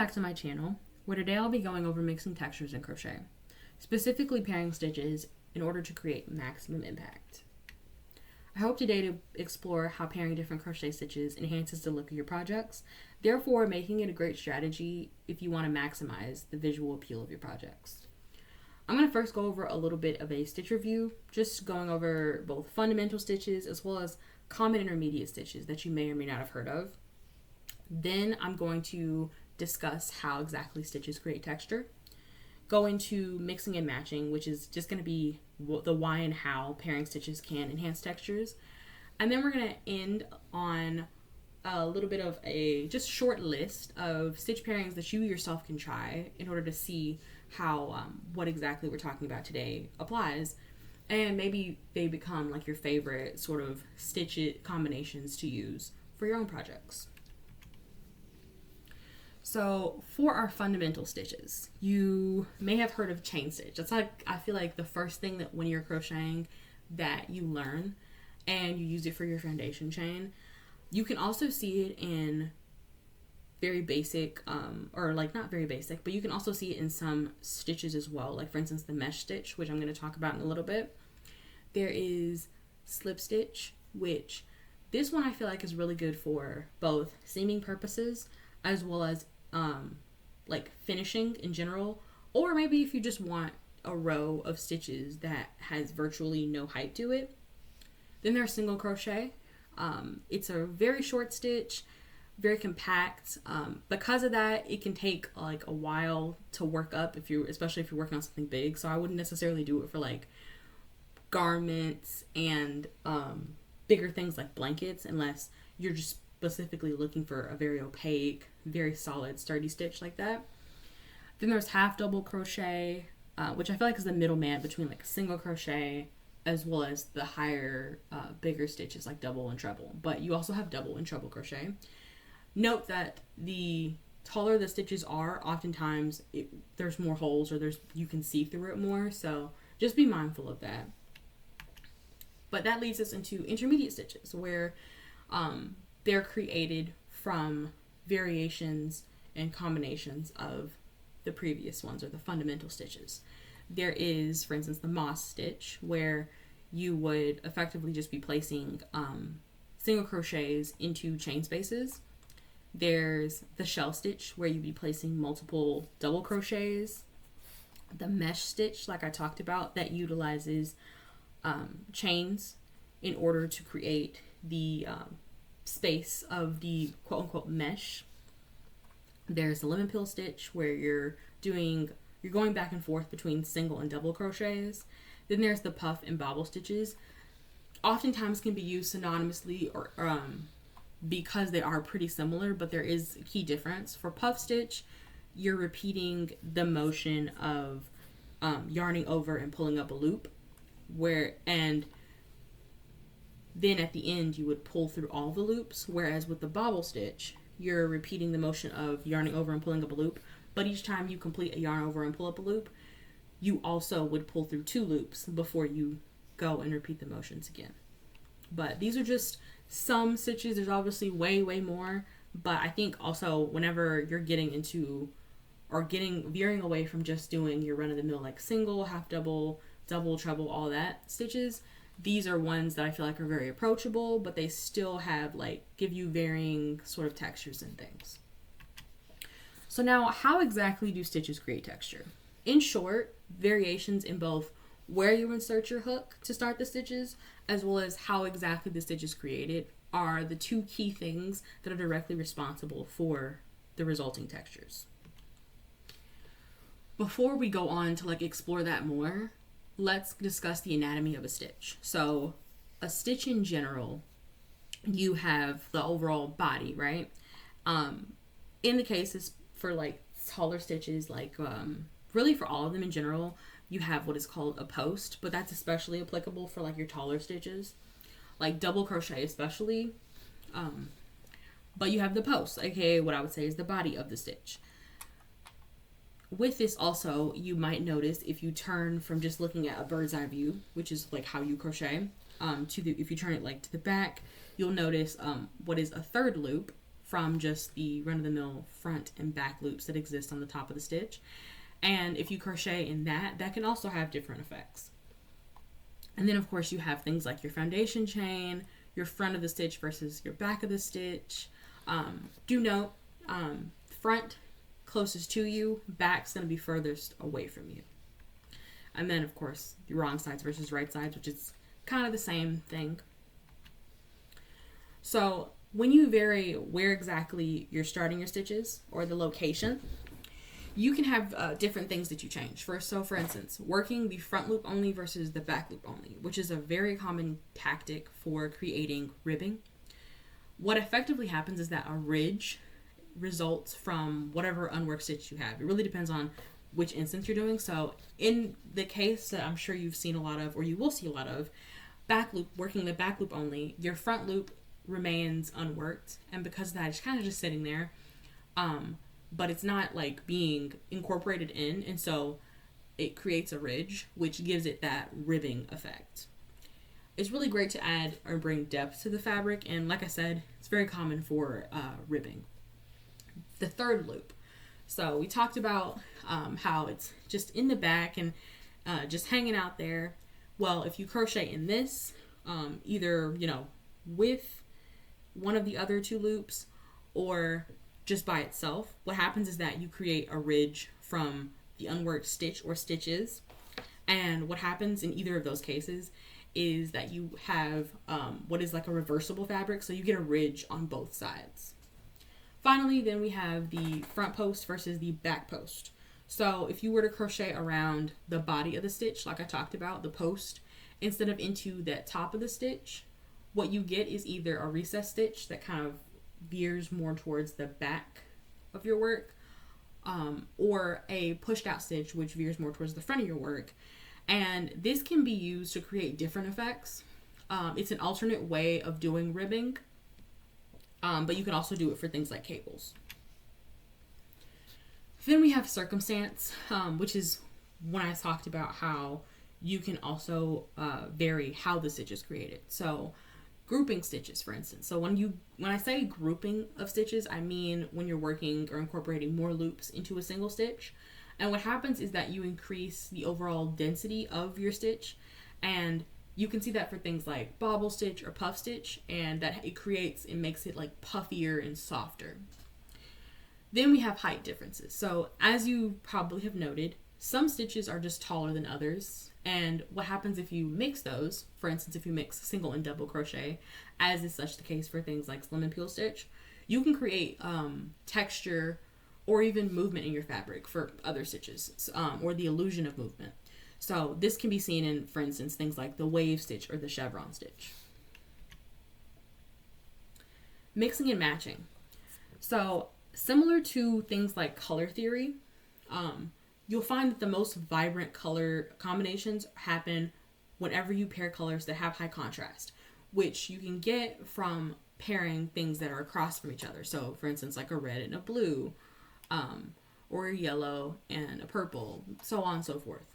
back to my channel, where today I'll be going over mixing textures in crochet, specifically pairing stitches in order to create maximum impact. I hope today to explore how pairing different crochet stitches enhances the look of your projects, therefore making it a great strategy if you want to maximize the visual appeal of your projects. I'm going to first go over a little bit of a stitch review, just going over both fundamental stitches as well as common intermediate stitches that you may or may not have heard of. Then I'm going to discuss how exactly stitches create texture, go into mixing and matching, which is just going to be the why and how pairing stitches can enhance textures. And then we're going to end on a little bit of a just short list of stitch pairings that you yourself can try in order to see how what exactly we're talking about today applies, and maybe they become like your favorite sort of stitch combinations to use for your own projects. So for our fundamental stitches, you may have heard of chain stitch. That's like, I feel like the first thing that when you're crocheting that you learn and you use it for your foundation chain. You can also see it in very basic, or like not very basic, but you can also see it in some stitches as well. Like for instance, the mesh stitch, which I'm going to talk about in a little bit. There is slip stitch, which this one I feel like is really good for both seaming purposes as well as like finishing in general, or maybe if you just want a row of stitches that has virtually no height to it. Then there's single crochet. It's a very short stitch, very compact. Because of that, it can take like a while to work up especially if you're working on something big. So I wouldn't necessarily do it for like garments and bigger things like blankets, unless you're just specifically looking for a very opaque, very solid, sturdy stitch like that. Then there's half double crochet, which I feel like is the middleman between like a single crochet as well as the higher, bigger stitches like double and treble. But you also have double and treble crochet. Note that the taller the stitches are, oftentimes there's more holes, or you can see through it more. So just be mindful of that. But that leads us into intermediate stitches, where they're created from variations and combinations of the previous ones, or the fundamental stitches. There is, for instance, the moss stitch, where you would effectively just be placing single crochets into chain spaces. There's the shell stitch, where you'd be placing multiple double crochets. The mesh stitch, like I talked about, that utilizes chains in order to create the space of the quote-unquote mesh. There's the lemon peel stitch, where you're going back and forth between single and double crochets. Then there's the puff and bobble stitches. Oftentimes can be used synonymously, or because they are pretty similar, but there is a key difference. For puff stitch, you're repeating the motion of yarning over and pulling up a loop, and then at the end you would pull through all the loops, whereas with the bobble stitch, you're repeating the motion of yarning over and pulling up a loop, but each time you complete a yarn over and pull up a loop, you also would pull through 2 loops before you go and repeat the motions again. But these are just some stitches. There's obviously way, way more, but I think also whenever you're getting into or veering away from just doing your run-of-the-mill like single, half double, double, treble, all that stitches, these are ones that I feel like are very approachable, but they still have give you varying sort of textures and things. So now, how exactly do stitches create texture? In short, variations in both where you insert your hook to start the stitches, as well as how exactly the stitch is created, are the 2 key things that are directly responsible for the resulting textures. Before we go on to explore that more, let's discuss the anatomy of a stitch. So a stitch in general, you have the overall body, right? In the cases for taller stitches, really for all of them in general, you have what is called a post, but that's especially applicable for your taller stitches, like double crochet especially. But you have the post, aka what I would say is the body of the stitch. With this also, you might notice if you turn from just looking at a bird's eye view, which is how you crochet, if you turn it to the back, you'll notice what is a third loop from just the run-of-the-mill front and back loops that exist on the top of the stitch. And if you crochet in that, that can also have different effects. And then of course you have things like your foundation chain, your front of the stitch versus your back of the stitch. Do note, front closest to you, back's going to be furthest away from you. And then of course the wrong sides versus right sides, which is kind of the same thing. So when you vary where exactly you're starting your stitches or the location, you can have different things that you change. For instance, working the front loop only versus the back loop only, which is a very common tactic for creating ribbing. What effectively happens is that a ridge results from whatever unworked stitch you have. It really depends on which instance you're doing. So in the case that I'm sure you've seen a lot of, or you will see a lot of, back loop, working the back loop only, your front loop remains unworked, and because of that, it's kind of just sitting there, but it's not like being incorporated in, and so it creates a ridge, which gives it that ribbing effect. It's really great to add or bring depth to the fabric, and like I said, it's very common for ribbing. The third loop. So we talked about how it's just in the back and just hanging out there. Well, if you crochet in this, either, with one of the other two loops or just by itself, what happens is that you create a ridge from the unworked stitch or stitches. And what happens in either of those cases is that you have what is like a reversible fabric, so you get a ridge on both sides. Finally, then we have the front post versus the back post. So if you were to crochet around the body of the stitch, like I talked about, the post, instead of into that top of the stitch, what you get is either a recessed stitch that kind of veers more towards the back of your work, or a pushed out stitch which veers more towards the front of your work. And this can be used to create different effects. It's an alternate way of doing ribbing, but you can also do it for things like cables. Then we have circumstance, which is when I talked about how you can also vary how the stitch is created. So grouping stitches, for instance. So when I say grouping of stitches, I mean when you're working or incorporating more loops into a single stitch. And what happens is that you increase the overall density of your stitch, and you can see that for things like bobble stitch or puff stitch, and that it makes it like puffier and softer. Then we have height differences. So as you probably have noted, some stitches are just taller than others. And what happens if you mix those, for instance, if you mix single and double crochet, as is such the case for things like slim and peel stitch, you can create texture or even movement in your fabric for other stitches, or the illusion of movement. So this can be seen in, for instance, things like the wave stitch or the chevron stitch. Mixing and matching. So similar to things like color theory, you'll find that the most vibrant color combinations happen whenever you pair colors that have high contrast, which you can get from pairing things that are across from each other. So for instance, like a red and a blue, or a yellow and a purple, so on and so forth.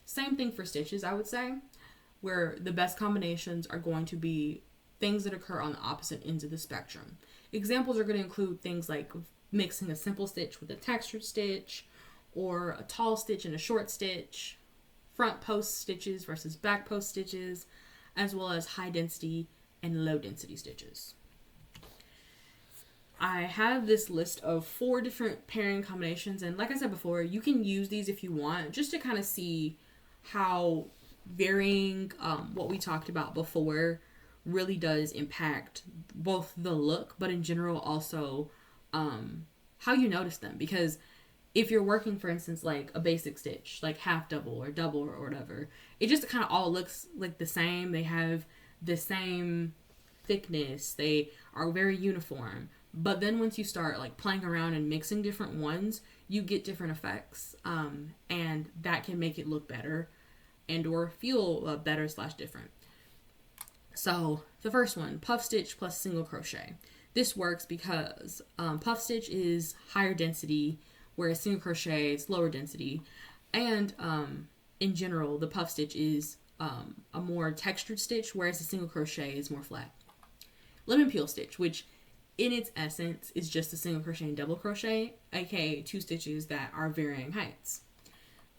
Same thing for stitches, I would say, where the best combinations are going to be things that occur on the opposite ends of the spectrum. Examples are going to include things like mixing a simple stitch with a textured stitch, or a tall stitch and a short stitch, front post stitches versus back post stitches, as well as high density and low density stitches. I have this list of 4 different pairing combinations, and like I said before, you can use these if you want, just to kind of see how varying what we talked about before really does impact both the look, but in general also how you notice them. Because if you're working, for instance, like a basic stitch, like half double or double or whatever, it just kind of all looks like the same. They have the same thickness. They are very uniform. But then once you start like playing around and mixing different ones, you get different effects. And that can make it look better and or feel better / different. So the first one, puff stitch plus single crochet. This works because puff stitch is higher density, whereas single crochet is lower density. And in general, the puff stitch is a more textured stitch, whereas the single crochet is more flat. Lemon peel stitch, which in its essence is just a single crochet and double crochet, aka 2 stitches that are varying heights.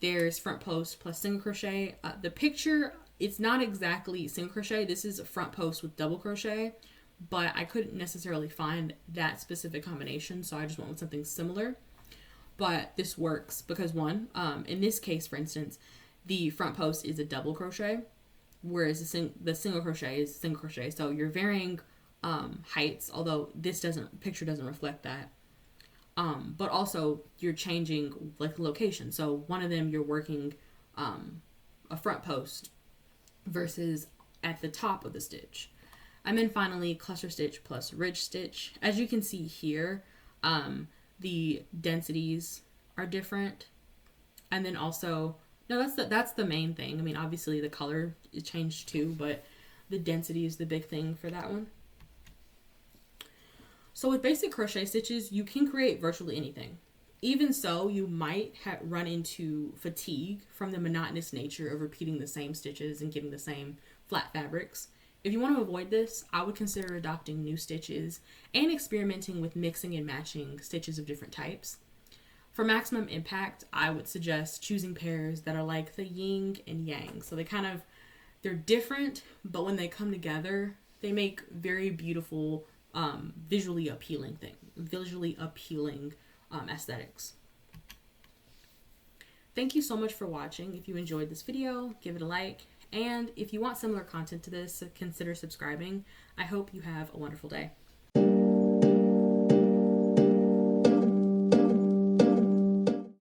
There's front post plus single crochet. The picture, it's not exactly single crochet. This is a front post with double crochet, but I couldn't necessarily find that specific combination, so I just went with something similar. But this works because one, in this case, for instance, the front post is a double crochet, whereas the single crochet is single crochet. So you're varying heights, although this picture doesn't reflect that. But also you're changing like location. So one of them you're working a front post versus at the top of the stitch. And then finally cluster stitch plus ridge stitch. As you can see here, the densities are different. And then also, no, that's the main thing. I mean, obviously the color is changed too, but the density is the big thing for that one. So with basic crochet stitches, you can create virtually anything. Even so, you might run into fatigue from the monotonous nature of repeating the same stitches and getting the same flat fabrics. If you want to avoid this, I would consider adopting new stitches and experimenting with mixing and matching stitches of different types. For maximum impact, I would suggest choosing pairs that are like the yin and yang. So they're different, but when they come together, they make very beautiful, visually appealing aesthetics. Thank you so much for watching. If you enjoyed this video, give it a like. And if you want similar content to this, consider subscribing. I hope you have a wonderful day.